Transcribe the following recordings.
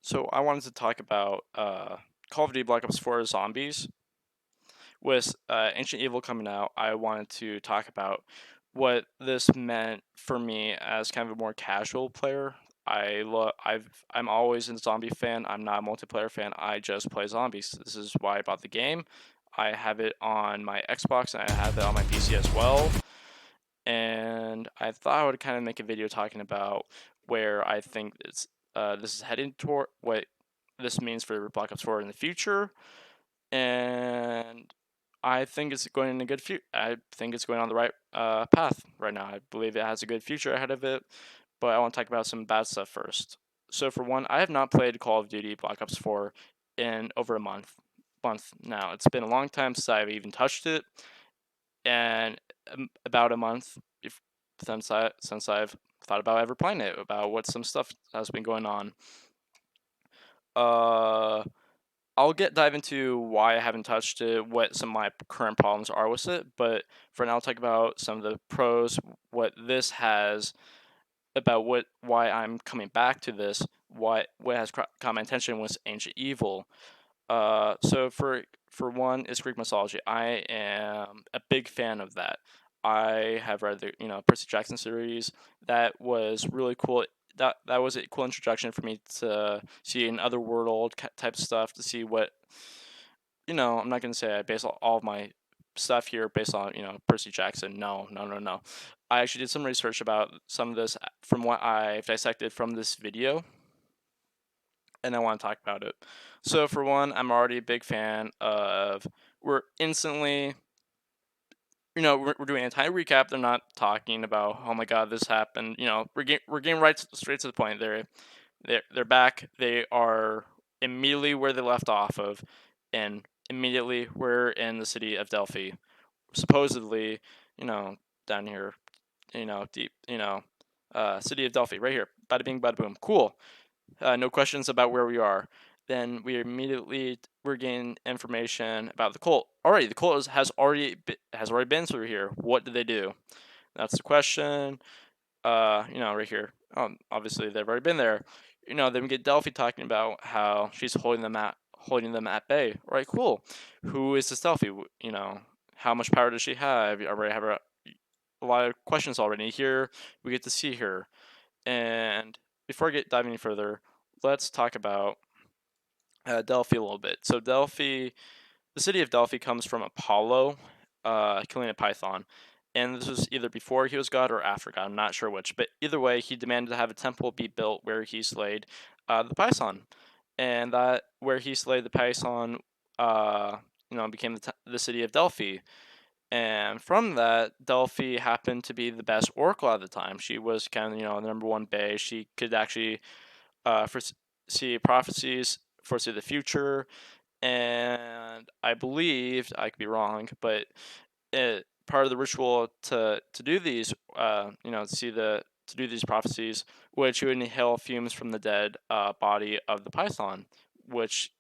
So I wanted to talk about Call of Duty Black Ops 4 Zombies. With Ancient Evil coming out, I wanted to talk about what this meant for me as kind of a more casual player. I'm always a zombie fan. I'm not a multiplayer fan. I just play zombies. This is why I bought the game. I have it on my Xbox and I have it on my PC as well. And I thought I would kind of make a video talking about where I think this is heading toward, what this means for Black Ops 4 in the future, and I think it's going in a good I think it's going on the right path right now. I believe it has a good future ahead of it, but I want to talk about some bad stuff first. So for one, I have not played Call of Duty Black Ops 4 in over a month now. It's been a long time since I've even touched it, and about a month since I've thought about ever playing it, about what some stuff has been going on. Uh, I'll dive into why I haven't touched it, what some of my current problems are with it, but for now, I'll talk about some of the pros, what this has, about why I'm coming back to this, what has caught my attention was Ancient Evil. So for one, is Greek mythology. I am a big fan of that. I have read the Percy Jackson series. That was really cool. That was a cool introduction for me to see an otherworld type of stuff. To see what I'm not gonna say I base all of my stuff here based on Percy Jackson. No, no, no, no. I actually did some research about some of this from what I've dissected from this video, and I want to talk about it. So for one, I'm already a big fan of. We're instantly, we're doing an entire recap. They're not talking about, oh my god, this happened. We're getting right straight to the point. They're back. They are immediately where they left off of, and immediately we're in the city of Delphi. Supposedly, you know, down here, deep, city of Delphi, right here. Bada bing, bada boom. Cool. No questions about where we are. Then we're getting information about the cult. Already, the cult has already been through here. What did they do? That's the question. Right here. Obviously they've already been there. Then we get Delphi talking about how she's holding them at bay. All right, cool. Who is this Delphi? How much power does she have? I already have a lot of questions already. Here we get to see her. And before I get diving any further, let's talk about Delphi a little bit. So Delphi, the city of Delphi comes from Apollo, killing a python. And this was either before he was God or after God. I'm not sure which, but either way, he demanded to have a temple be built where he slayed the python, and that where he slayed the python, became the city of Delphi. And from that, Delphi happened to be the best oracle at the time. She was kind of the number one bay. She could actually foresee prophecies, foresee the future, and I believed, I could be wrong, but part of the ritual to do these, to do these prophecies, which you would inhale fumes from the dead body of the python, which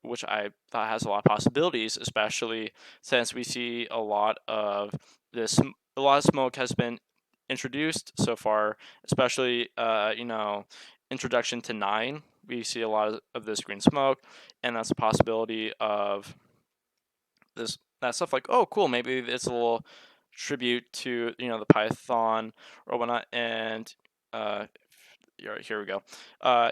which I thought has a lot of possibilities, especially since we see a lot of this. A lot of smoke has been introduced so far, especially introduction to 9. We see a lot of this green smoke, and that's a possibility of this that stuff. Like, oh, cool, maybe it's a little tribute to the Python or whatnot. And here we go.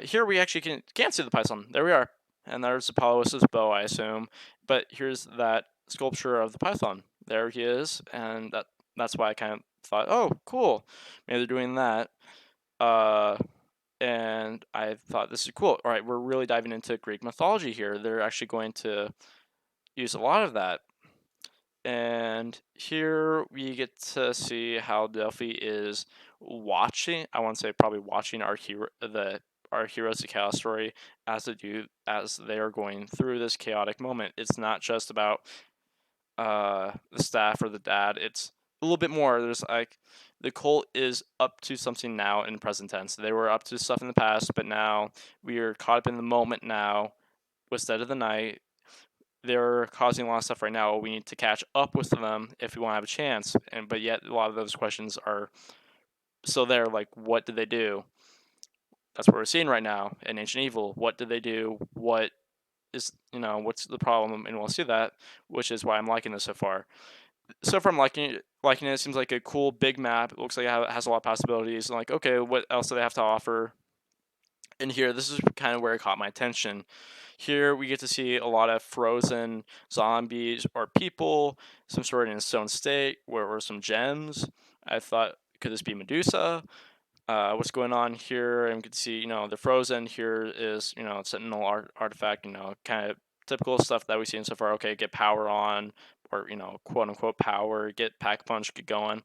Here we actually can't see the Python. There we are, and there's Apollos' bow, I assume. But here's that sculpture of the Python. There he is, and that's why I kind of thought, oh, cool, maybe they're doing that. And I thought this is cool. All right, we're really diving into Greek mythology here. They're actually going to use a lot of that. And here we get to see how Delphi is watching. I want to say probably watching our heroes of chaos story as they are going through this chaotic moment. It's not just about the staff or the dad. It's a little bit more. There's like the cult is up to something now in present tense. They were up to stuff in the past, but now we are caught up in the moment now with Dead of the Night. They're causing a lot of stuff right now. We need to catch up with them if we want to have a chance. But yet a lot of those questions are still there. Like, what did they do? that's what we're seeing right now in Ancient Evil. What did they do? What is, what's the problem? And we'll see that, which is why I'm liking this so far. So far, I'm liking it. It seems like a cool big map. It looks like it has a lot of possibilities. And like, okay, what else do they have to offer? And here, this is kind of where it caught my attention. Here, we get to see a lot of frozen zombies or people, some sort in stone state, where were some gems. I thought, could this be Medusa? What's going on here? And we can see, they're frozen. Here is, Sentinel artifact, kind of typical stuff that we've seen so far. Okay, get power on, or, quote unquote power, get pack punch, get going.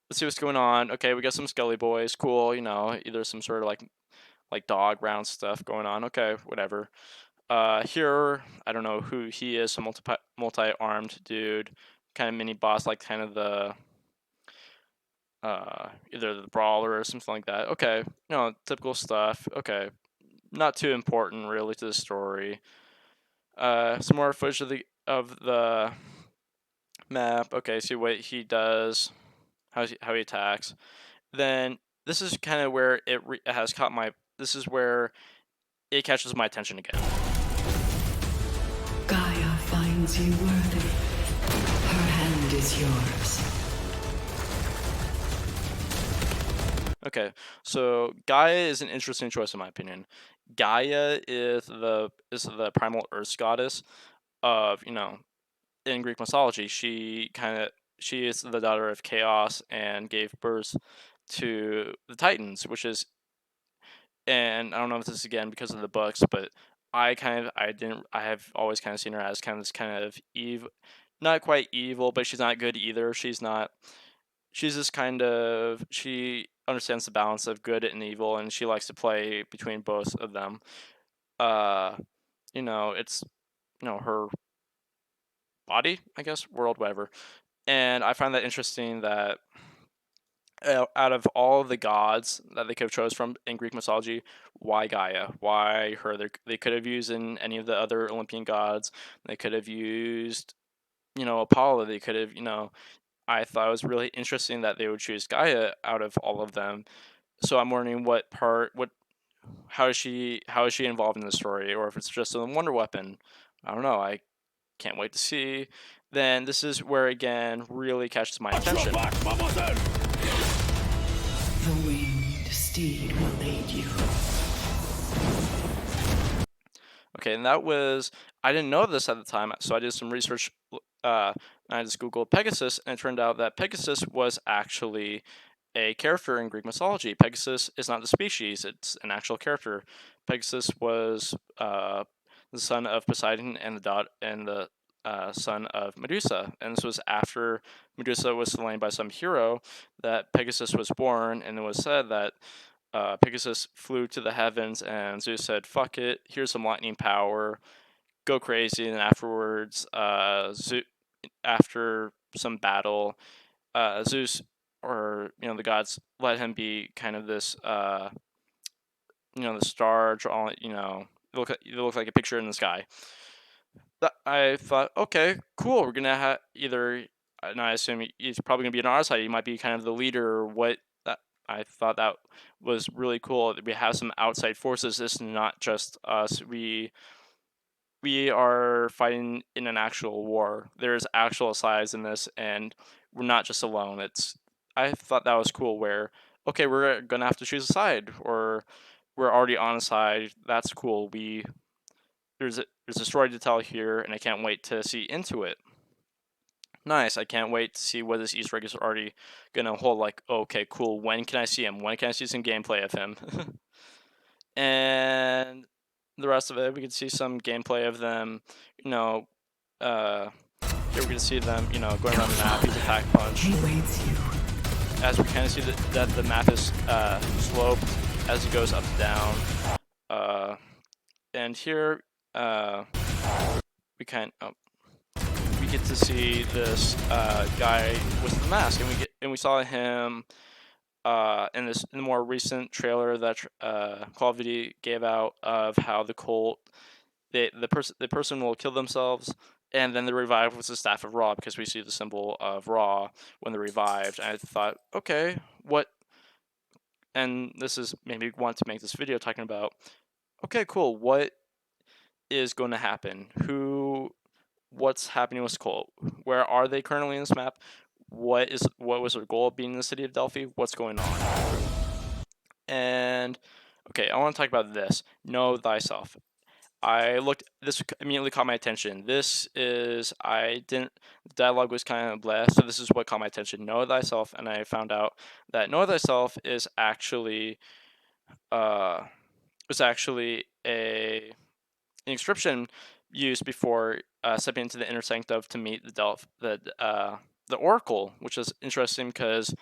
Let's see what's going on. Okay, we got some Skelly boys. Cool, either some sort of like dog round stuff going on. Okay, whatever. Here, I don't know who he is, some multi-armed dude, kind of mini boss, like kind of the either the brawler or something like that. Okay, typical stuff. Okay, not too important really to the story. Some more footage of the map. Okay, see what he does, how he attacks. Then this is kind of where it has caught my. This is where it catches my attention again. Gaia finds you worthy. Her hand is yours. Okay, so Gaia is an interesting choice in my opinion. Gaia is the primal Earth goddess of in Greek mythology. She is the daughter of Chaos and gave birth to the Titans, which is, and I don't know if this is again because of the books, but I have always kind of seen her as kind of this kind of evil, not quite evil, but she's not good either. She's this kind of, she understands the balance of good and evil, and she likes to play between both of them. Uh, it's her body, I guess, world, whatever. And I find that interesting that out of all of the gods that they could have chose from in Greek mythology, why Gaia? Why her? They could have used in any of the other Olympian gods. They could have used, Apollo. They could have, I thought it was really interesting that they would choose Gaia out of all of them. So I'm wondering how is she involved in the story, or if it's just a wonder weapon. I don't know. I can't wait to see. Then this is where again really catches my attention. The winged steed will lead you. Okay, and I didn't know this at the time, so I did some research. I just Googled Pegasus, and it turned out that Pegasus was actually a character in Greek mythology. Pegasus is not the species, it's an actual character. Pegasus was the son of Poseidon and the son of Medusa. And this was after Medusa was slain by some hero that Pegasus was born, and it was said that Pegasus flew to the heavens, and Zeus said, "Fuck it, here's some lightning power, go crazy." And afterwards, after some battle, Zeus, or the gods, let him be kind of this, the star, it looked like a picture in the sky. I thought, okay, cool. We're gonna have either, and I assume he's probably gonna be on our side. He might be kind of the leader, or what. That I thought that was really cool. That we have some outside forces. This is not just us. We are fighting in an actual war. There's actual sides in this, and we're not just alone. I thought that was cool. Where okay, we're gonna have to choose a side, or we're already on a side. That's cool. There's a story to tell here, and I can't wait to see into it. Nice. I can't wait to see what this Easter egg is already gonna hold. Like, okay, cool. When can I see him? When can I see some gameplay of him? And the rest of it, we can see some gameplay of them. You know, here we can see them. Going around the map. He's attack punch. He waits you. As we kind of see that the map is sloped as it goes up and down. And here, we we get to see this guy with the mask, and we saw him in the more recent trailer that Call of Duty gave out of how the cult, the person will kill themselves, and then they're revived with the staff of Ra, because we see the symbol of Ra when they're revived. And I thought, okay, what and this is maybe want to make this video talking about, okay, cool, what is going to happen? What's happening with Skull? Where are they currently in this map? What was their goal of being in the city of Delphi? What's going on? And okay, I want to talk about this. Know thyself. I looked. This immediately caught my attention. This is I didn't. The dialogue was kind of blah, so this is what caught my attention. Know thyself, and I found out that know thyself is actually uh a an inscription used before stepping into the inner sanctum to meet the oracle, which is interesting because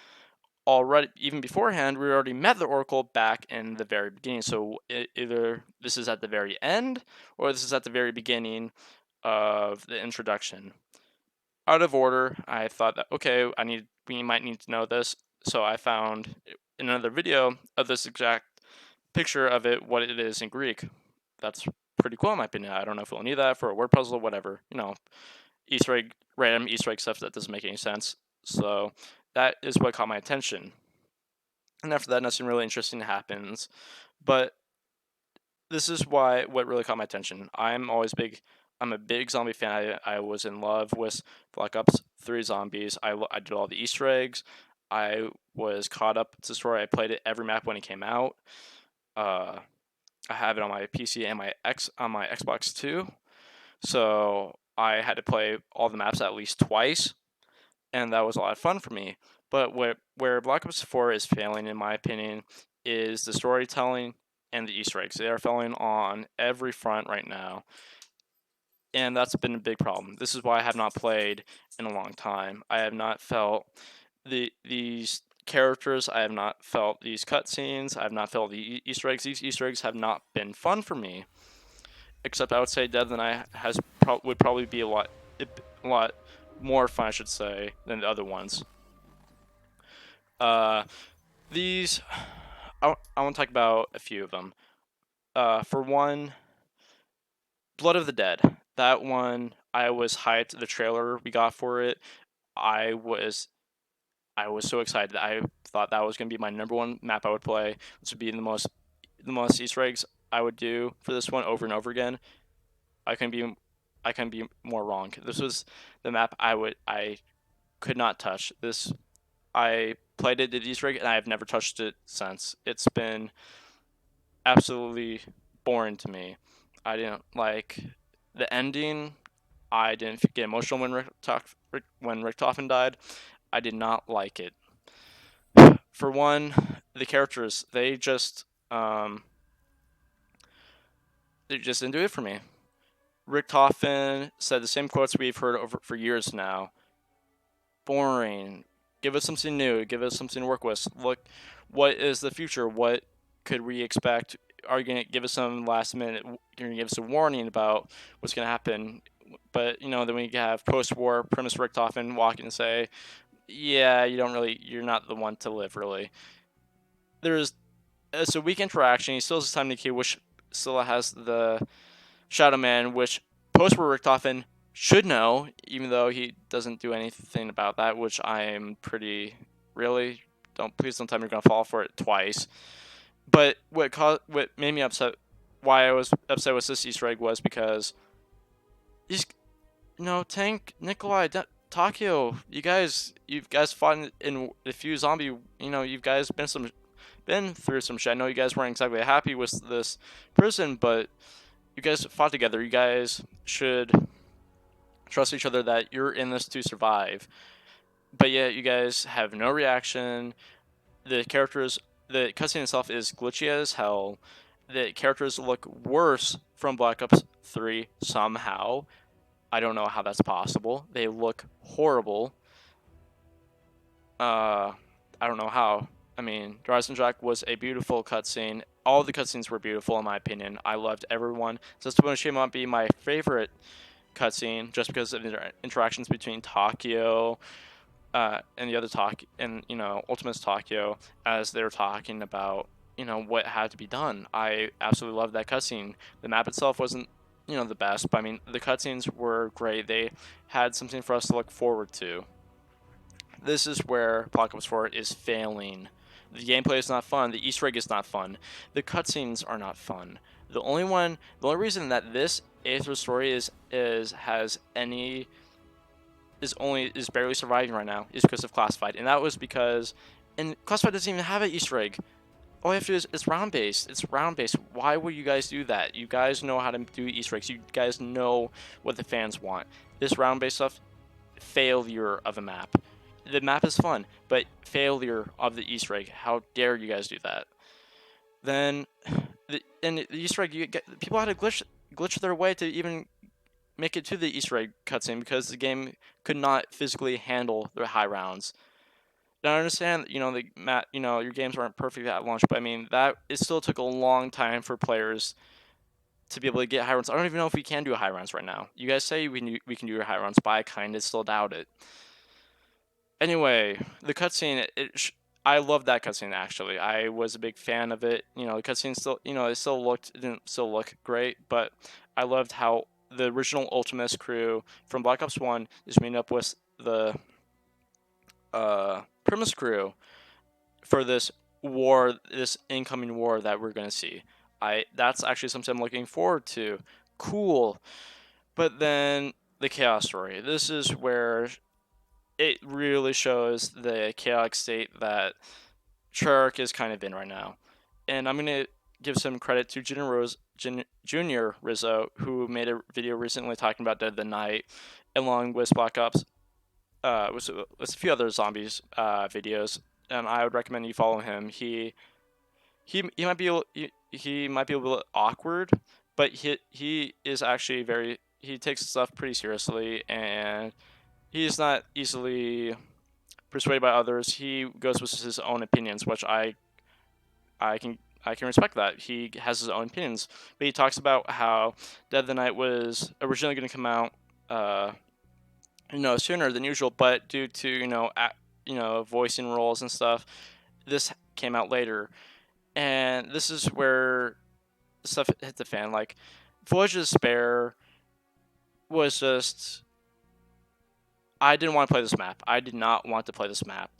already even beforehand we already met the oracle back in the very beginning. So either this is at the very end or this is at the very beginning of the introduction. Out of order, I thought that okay, we might need to know this. So I found in another video of this exact picture of it what it is in Greek. That's pretty cool in my opinion. I don't know if we'll need that for a word puzzle, whatever. Easter egg, random Easter egg stuff that doesn't make any sense. So that is what caught my attention. And after that, nothing really interesting happens. But this is what really caught my attention. I'm a big zombie fan. I was in love with Black Ops 3 Zombies. I did all the Easter eggs. I was caught up to the story. I played it every map when it came out. Uh, I have it on my PC and on my Xbox too. So I had to play all the maps at least twice, and that was a lot of fun for me. But where Black Ops 4 is failing, in my opinion, is the storytelling and the Easter eggs. They are failing on every front right now, and that's been a big problem. This is why I have not played in a long time. I have not felt these characters. I have not felt these cutscenes. I have not felt the Easter eggs. These Easter eggs have not been fun for me. Except I would say Dead than I would probably be a lot more fun, I should say, than the other ones. Uh, these I want to talk about a few of them. For one, Blood of the Dead. That one I was hyped. The trailer we got for it, I was I was so excited. That I thought that was gonna be my number one map I would play. This would be the most Easter eggs I would do for this one over and over again. I can be I can be more wrong. This was the map I could not touch. This I played it at Easter egg and I've never touched it since. It's been absolutely boring to me. I didn't like the ending. I didn't get emotional when Richtofen died. I did not like it. For one, the characters they just didn't do it for me. Richtofen said the same quotes we've heard over for years now. Boring. Give us something new. Give us something to work with. Look, what is the future? What could we expect? Are you going to give us some last minute? You're going to give us a warning about what's going to happen? But then we have post-war Primus Richtofen walk in and say, "Yeah, you're not the one to live, really." There's It's a weak interaction. He still has time to kill, which still has the Shadow Man, which post-war Richtofen should know, even though he doesn't do anything about that, which I'm pretty really please don't tell me you're gonna fall for it twice. But what made me upset, why I was upset with this Easter egg was because these Tank, Nikolai, Takio, you guys fought in a few zombie, you guys been through some shit. I know you guys weren't exactly happy with this person, but you guys fought together. You guys should trust each other that you're in this to survive. But yet you guys have no reaction. The cutscene itself is glitchy as hell. The characters look worse from Black Ops 3 somehow. I don't know how that's possible. They look horrible. I don't know how. I mean, Horizon Jack was a beautiful cutscene. All the cutscenes were beautiful in my opinion. I loved everyone. Setsubunshi might be my favorite cutscene just because of the interactions between Takio and the other Ultimate's Takio as they were talking about what had to be done. I absolutely loved that cutscene. The map itself wasn't the best, but I mean the cutscenes were great. They had something for us to look forward to. This is where Black Ops 4 is failing The gameplay is not fun. The Easter egg is not fun. The cutscenes are not fun. The only reason that this Aether story is barely surviving right now is because of Classified, and that was because, and Classified doesn't even have an Easter egg. All you have to do is it's round based. It's round based. Why would you guys do that? You guys know how to do Easter eggs. You guys know what the fans want. This round based stuff, failure of a map. The map is fun, but failure of the Easter egg. How dare you guys do that? Then, the Easter egg, people had to glitch their way to even make it to the Easter egg cutscene because the game could not physically handle the high rounds. Now I understand, your games weren't perfect at launch, but I mean that it still took a long time for players to be able to get high rounds. I don't even know if we can do high rounds right now. You guys say we can do high rounds, but I kind of still doubt it. Anyway, the cutscene, I love that cutscene actually. I was a big fan of it. The cutscene still, it didn't still look great, but I loved how the original Ultimus crew from Black Ops 1 is made up with the Primus crew for this incoming war that we're gonna see. That's actually something I'm looking forward to. Cool. But then the Chaos story. This is where it really shows the chaotic state that Treyarch is kind of in right now. And I'm gonna give some credit to Junior Rizzo, who made a video recently talking about Dead of the Night, along with Black Ops, with a few other zombies videos. And I would recommend you follow him. He might be he might be a little awkward, but he is actually he takes stuff pretty seriously, and he's not easily persuaded by others. He goes with his own opinions, which I can I can respect that. He has his own opinions, but he talks about how Dead of the Night was originally going to come out, sooner than usual, but due to voicing roles and stuff, this came out later, and this is where stuff hit the fan. Like, Voyage of Despair was just, I didn't want to play this map. I did not want to play this map.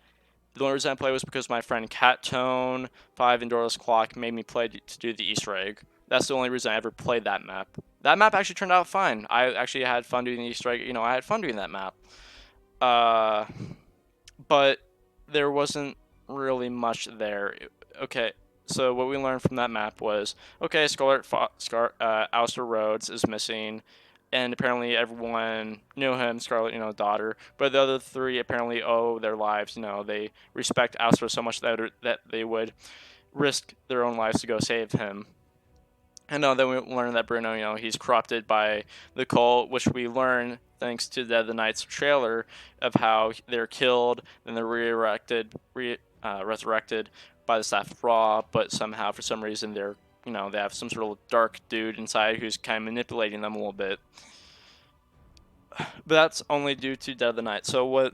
The only reason I played was because my friend Cattone 5 and Doris Clock made me play to do the Easter egg. That's the only reason I ever played that map. That map actually turned out fine. I actually had fun doing the Easter egg. I had fun doing that map. Uh, but there wasn't really much there. Okay, so what we learned from that map was, okay, Alistair Rhodes is missing, and apparently everyone knew him, Scarlet, daughter. But the other three apparently owe their lives. They respect Alistair so much that they would risk their own lives to go save him. And then we learn that Bruno, he's corrupted by the cult, which we learn thanks to Dead of the Night's trailer of how they're killed, then they're resurrected by the staff of Raw, but somehow for some reason they have some sort of dark dude inside who's kind of manipulating them a little bit. But that's only due to Dead of the Night. So what?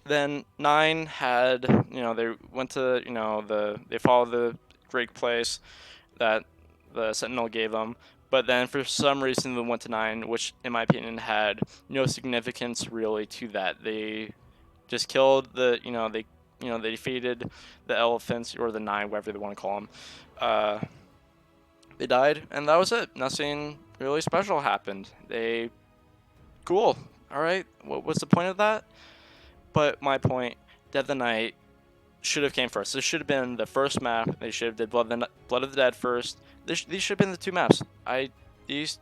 Then 9 had, they went to, they followed the Greek place that the Sentinel gave them. But then for some reason they went to 9, which in my opinion had no significance really to that. They just killed they defeated the elephants, or the 9, whatever they want to call them. They died, and that was it. Nothing really special happened. Cool. All right. What was the point of that? But my point, Dead of the Night should have came first. This should have been the first map. They should have did Blood of the Dead first. These should have been the two maps. These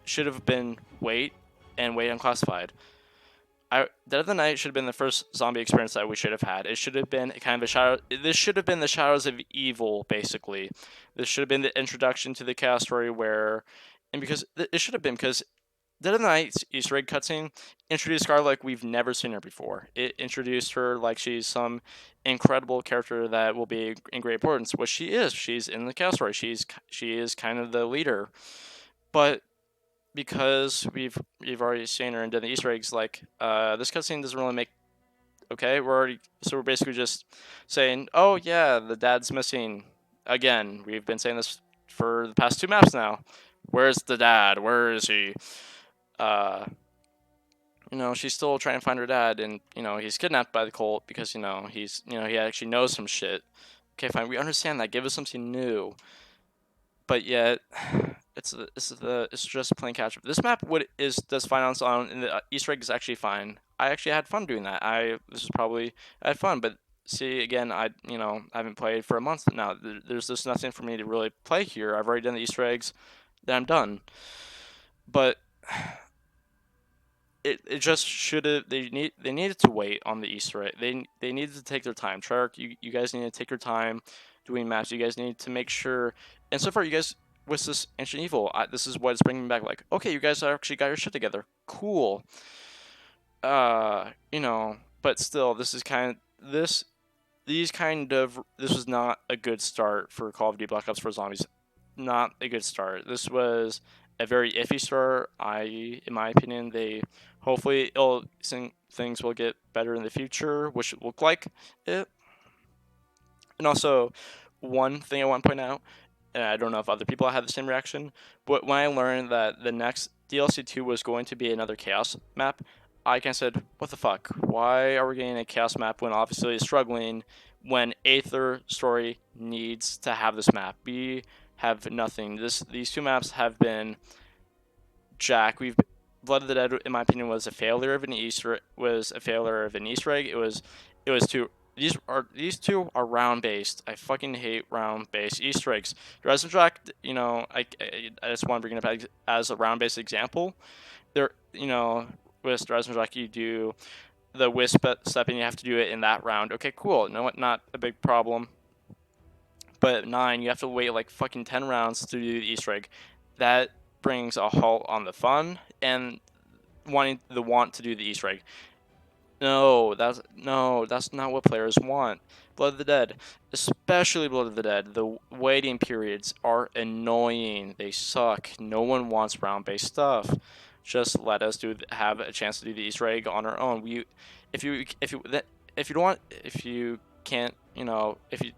should have been Wait and Wait Unclassified. Dead of the Night should have been the first zombie experience that we should have had. It should have been kind of a shadow. This should have been the Shadows of Evil, basically. This should have been the introduction to the chaos story because it should have been because Dead of the Night's Easter egg cutscene introduced Scarlet like we've never seen her before. It introduced her like she's some incredible character that will be in great importance, which she is. She's in the chaos story. She is kind of the leader, but because we've already seen her and done the Easter eggs, like this cutscene doesn't really make. Okay, we're basically just saying, oh yeah, the dad's missing again. We've been saying this for the past 2 maps now. Where's the dad? Where is he? Uh, she's still trying to find her dad, and he's kidnapped by the cult because he actually knows some shit. Okay, fine, we understand that. Give us something new, but yet it's just playing catch up. This map does fine on its own, and the Easter egg is actually fine. I actually had fun doing that. I had fun, but see again, I haven't played for a month now. There's just nothing for me to really play here. I've already done the Easter eggs, then I'm done. But it just should have they needed to wait on the Easter egg. They needed to take their time. Treyarch, you guys need to take your time doing maps. You guys need to make sure. And so far, you guys with this Ancient Evil, this is what it's bringing me back. Like, okay, you guys actually got your shit together. Cool. But still, this was not a good start for Call of Duty Black Ops 4 Zombies. Not a good start. This was a very iffy start. In my opinion, hopefully things will get better in the future, which it look like it. And also, one thing I want to point out, and I don't know if other people had the same reaction, but when I learned that the next DLC 2 was going to be another Chaos map, I kind of said, what the fuck? Why are we getting a Chaos map when obviously it's struggling, when Aether Story needs to have this map? We have nothing. These two maps have been Jack. Blood of the Dead, in my opinion, was a failure of an Easter egg. It was too. These two are round based. I fucking hate round based Easter eggs. Resin Jack, I just want to bring it up as a round based example. There, with Resin Jack, you do the wisp step and you have to do it in that round. Okay, cool. No, not a big problem. But at 9, you have to wait like fucking 10 rounds to do the Easter egg. That brings a halt on the fun and want to do the Easter egg. That's not what players want. Blood of the Dead, especially Blood of the Dead, the waiting periods are annoying. They suck. No one wants round-based stuff. Just let us have a chance to do the Easter egg on our own. If you don't want, if you can't, if you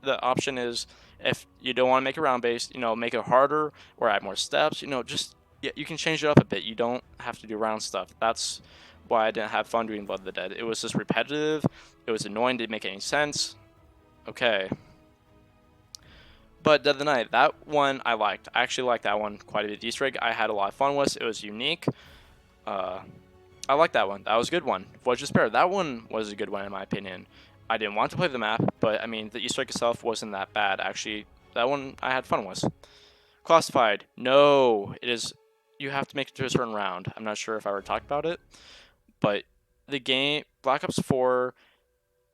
the option is, if you don't want to make it round based, make it harder or add more steps. Just yeah, you can change it up a bit. You don't have to do round stuff. That's why I didn't have fun doing Blood of the Dead. It was just repetitive. It was annoying. Didn't make any sense. Okay. But Dead of the Night, that one I liked. I actually liked that one quite a bit. The Easter egg I had a lot of fun with. It was unique. Uh, I like that one. That was a good one. Voyage of Despair. That one was a good one in my opinion. I didn't want to play the map, but I mean the Easter egg itself wasn't that bad. Actually, that one I had fun with. Classified. No, it is. You have to make it to a certain round. I'm not sure if I ever talked about it, but the game Black Ops 4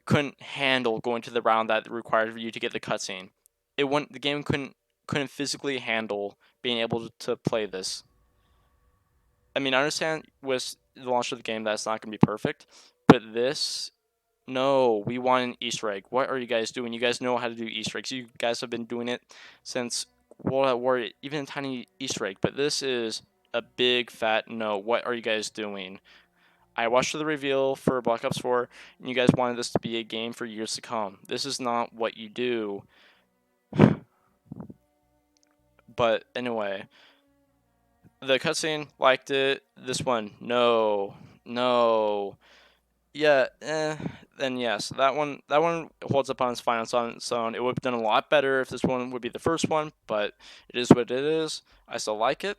couldn't handle going to the round that required for you to get the cutscene. The game couldn't physically handle being able to play this. I mean, I understand with the launch of the game that's not going to be perfect, but this, no, we want an Easter egg. What are you guys doing? You guys know how to do Easter eggs. You guys have been doing it since World at War, even a tiny Easter egg, but this is a big fat no. What are you guys doing? I watched the reveal for Black Ops 4, and you guys wanted this to be a game for years to come. This is not what you do. But anyway, the cutscene, liked it. This one, no, no. Yeah, then yes, that one holds up on its fine on its own. It would have done a lot better if this one would be the first one, but it is what it is. I still like it.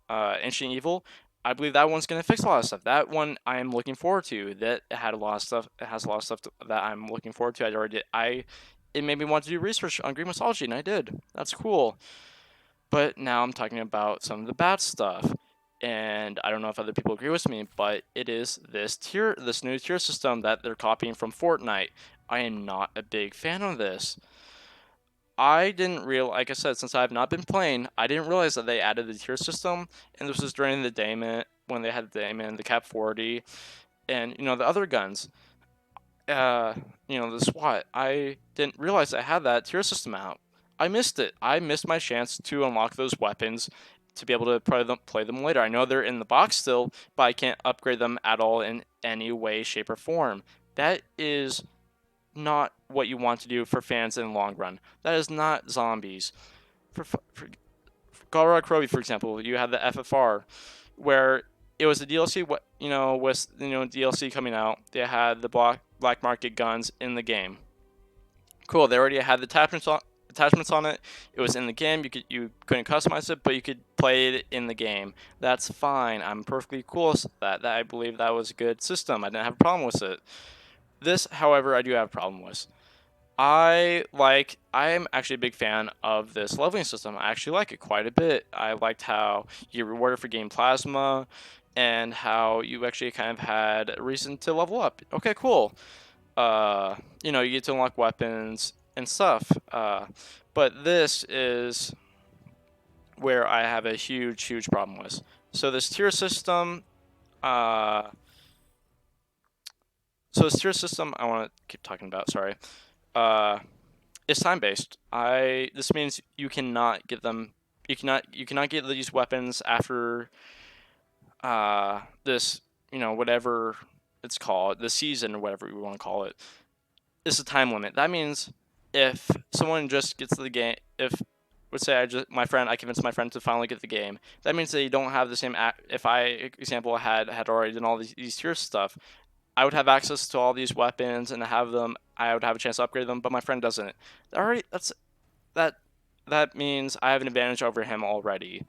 Ancient Evil, I believe that one's gonna fix a lot of stuff. That one I am looking forward to. That it had a lot of stuff. It has a lot of stuff that I'm looking forward to. It made me want to do research on Greek mythology, and I did. That's cool. But now I'm talking about some of the bad stuff. And I don't know if other people agree with me, but it is this new tier system that they're copying from Fortnite. I am not a big fan of this. I didn't real like I said, since I have not been playing, I didn't realize that they added the tier system, and this was during the Daemon when they had the Daemon, the Cap 40, and the other guns. The SWAT. I didn't realize I had that tier system out. I missed it. I missed my chance to unlock those weapons to be able to play them later. I know they're in the box still, but I can't upgrade them at all in any way, shape, or form. That is not what you want to do for fans in the long run. That is not zombies. For Colorado Croby, for example, you have the FFR, where it was a DLC. What was DLC coming out. They had the black market guns in the game. Cool. They already had the attachments on it. It was in the game. You couldn't customize it, but you could play it in the game. That's fine. I'm perfectly cool with that. I believe that was a good system. I didn't have a problem with it. This, however, I do have a problem with. I'm actually a big fan of this leveling system. I actually like it quite a bit. I liked how you rewarded for game plasma and how you actually kind of had a reason to level up. Okay, cool. You get to unlock weapons and stuff. But this is where I have a huge problem with. So this tier system, uh, I want to keep talking about. Sorry. Uh, it's time based. This means you cannot get them. You cannot get these weapons after this. Whatever it's called, the season or whatever we want to call it. It's a time limit. That means if someone just gets the game, if let's say I convinced my friend to finally get the game, that means they don't have the same. If I, example, had already done all these tier stuff, I would have access to all these weapons and have them. I would have a chance to upgrade them, but my friend doesn't. Already, that that means I have an advantage over him already.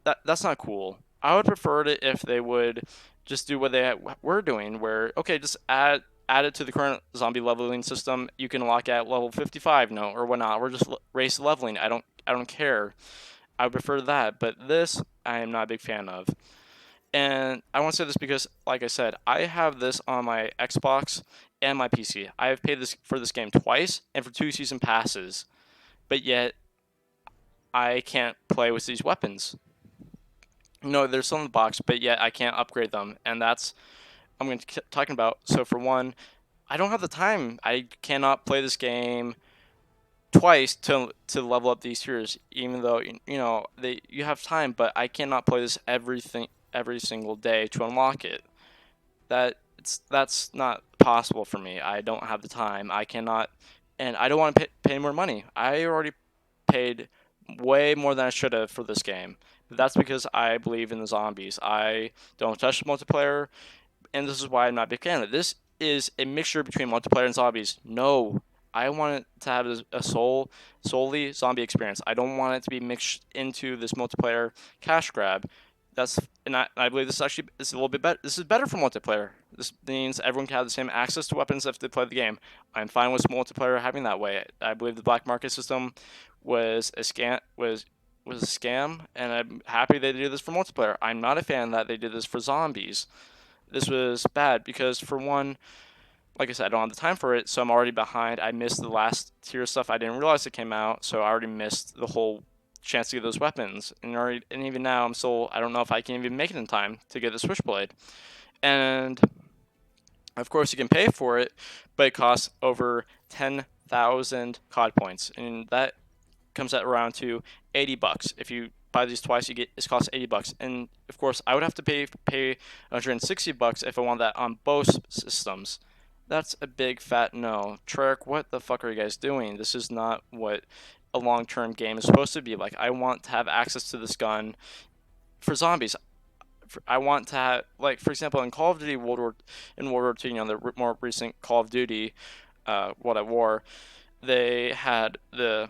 That's not cool. I would prefer it if they would just do what they were doing, where okay, just add it to the current zombie leveling system. You can lock at level 55, no, or whatnot. We're just race leveling. I don't care. I would prefer that, but this I am not a big fan of. And I want to say this because, like I said, I have this on my Xbox and my PC. I have paid this for this game twice and for 2 season passes, but yet I can't play with these weapons. No, they're still in the box, but yet I can't upgrade them, and that's I'm going to keep talking about. So for one, I don't have the time. I cannot play this game twice to level up these tiers, even though you have time, but I cannot play this every single day to unlock it. That's not possible for me. I don't have the time. I cannot, and I don't want to pay more money. I already paid way more than I should have for this game. That's because I believe in the zombies. I don't touch multiplayer, and this is why I'm not a big fan of it. This is a mixture between multiplayer and zombies. No, I want it to have a solely zombie experience. I don't want it to be mixed into this multiplayer cash grab. I believe this actually is a little bit better. This is better for multiplayer. This means everyone can have the same access to weapons if they play the game. I'm fine with multiplayer having that way. I believe the black market system was a scam, and I'm happy they did this for multiplayer. I'm not a fan that they did this for zombies. This was bad because, for one, like I said, I don't have the time for it, so I'm already behind. I missed the last tier stuff. I didn't realize it came out, so I already missed the whole chance to get those weapons. And even now, I don't know if I can even make it in time to get the switchblade. And of course, you can pay for it, but it costs over 10,000 COD points, and that comes at around to $80. If you buy these twice, it costs $80. And of course, I would have to pay $160 if I want that on both systems. That's a big fat no. Treyarch, what the fuck are you guys doing? This is not what a long-term game is supposed to be like. I want to have access to this gun for zombies. I want to have, like, for example, in Call of Duty World War II, the more recent Call of Duty, World at War, they had the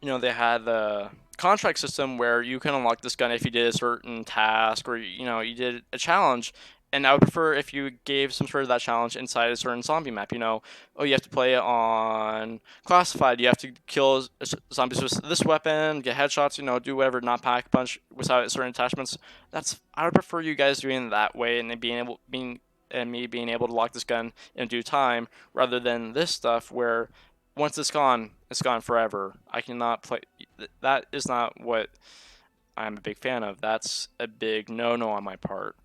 they had the contract system where you can unlock this gun if you did a certain task or you did a challenge. And I would prefer if you gave some sort of that challenge inside a certain zombie map. Oh, you have to play it on classified. You have to kill zombies with this weapon, get headshots. Do whatever, not pack punch without certain attachments. I would prefer you guys doing it that way and me being able to lock this gun in due time, rather than this stuff where once it's gone forever. I cannot play. That is not what I'm a big fan of. That's a big no on my part.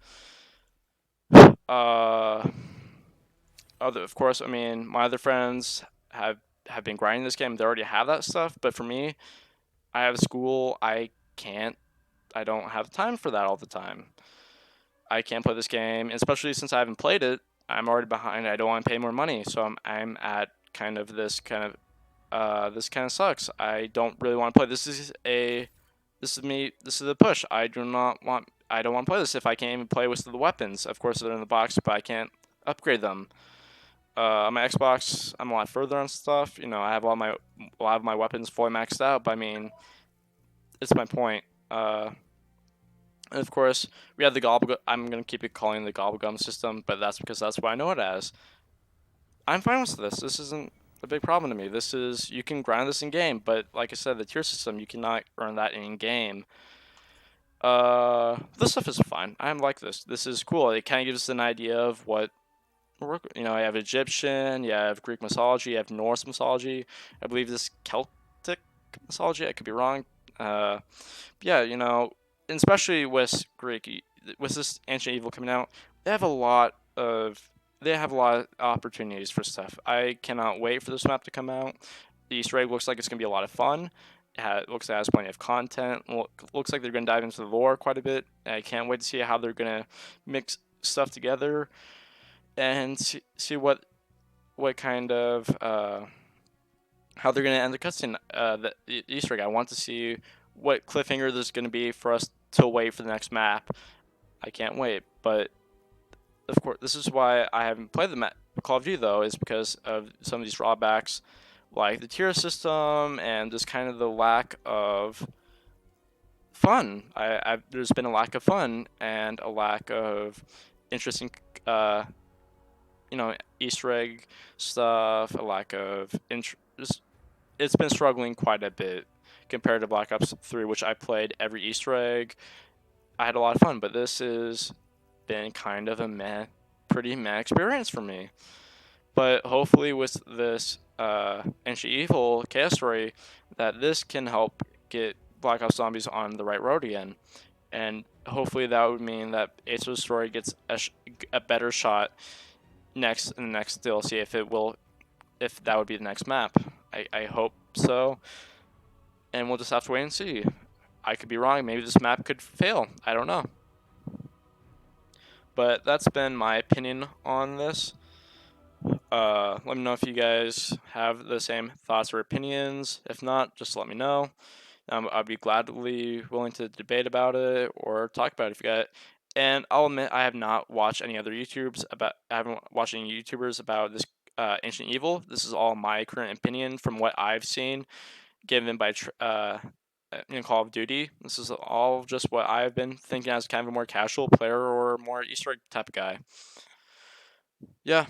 Uh, of course, I mean, my other friends have been grinding this game. They already have that stuff, but for me, I have school. I can't. I don't have time for that all the time. I can't play this game, especially since I haven't played it. I'm already behind. I don't want to pay more money, so I'm at kind of this kind of sucks. I don't really want to play. This is a this is me. This is a push. I do not want. I don't want to play this if I can't even play with the weapons. Of course, they're in the box, but I can't upgrade them. On my Xbox, I'm a lot further on stuff. You know, I have a lot of my weapons fully maxed out. But I mean, it's my point. And of course, we have the gobble. I'm gonna keep it calling the gobblegum system, but that's because that's what I know it as. I'm fine with this. This isn't a big problem to me. This is you can grind this in game, but like I said, the tier system you cannot earn that in game. This stuff is fine. I like this. This is cool. It kind of gives us an idea of what you know. You have Egyptian, you have Greek mythology, you have Norse mythology. I believe this Celtic mythology. I could be wrong. Uh, yeah, you know, and especially with Greek, with this ancient evil coming out, they have a lot of they have a lot of opportunities for stuff. I cannot wait for this map to come out. The Easter egg looks like it's gonna be a lot of fun. It looks like it has plenty of content. Looks like they're gonna dive into the lore quite a bit. And I can't wait to see how they're gonna mix stuff together and see what kind of how they're gonna end the cutscene. The Easter egg. I want to see what cliffhanger there's gonna be for us to wait for the next map. I can't wait. But of course, this is why I haven't played the Call of Duty though, is because of some of these drawbacks, like the tier system and just kind of the lack of fun. There's been a lack of fun and a lack of interesting, uh, you know, Easter egg stuff. A lack of interest. It's been struggling quite a bit compared to Black Ops 3, which I played every Easter egg. I had a lot of fun, but this has been kind of a pretty meh experience for me. But hopefully, with this Ancient Evil chaos story, that this can help get Black Ops Zombies on the right road again. And hopefully, that would mean that Ace's story gets a better shot next in the next DLC if that would be the next map. I hope so, and we'll just have to wait and see. I could be wrong. Maybe this map could fail. I don't know. But that's been my opinion on this. Let me know if you guys have the same thoughts or opinions. If not, just let me know. I'd be gladly willing to debate about it or talk about it if you got it. And I'll admit I have not watched any other YouTubers about. I haven't watched any YouTubers about this Ancient Evil. This is all my current opinion from what I've seen given by in Call of Duty. This is all just what I've been thinking as kind of a more casual player or more Easter egg type of guy. Yeah,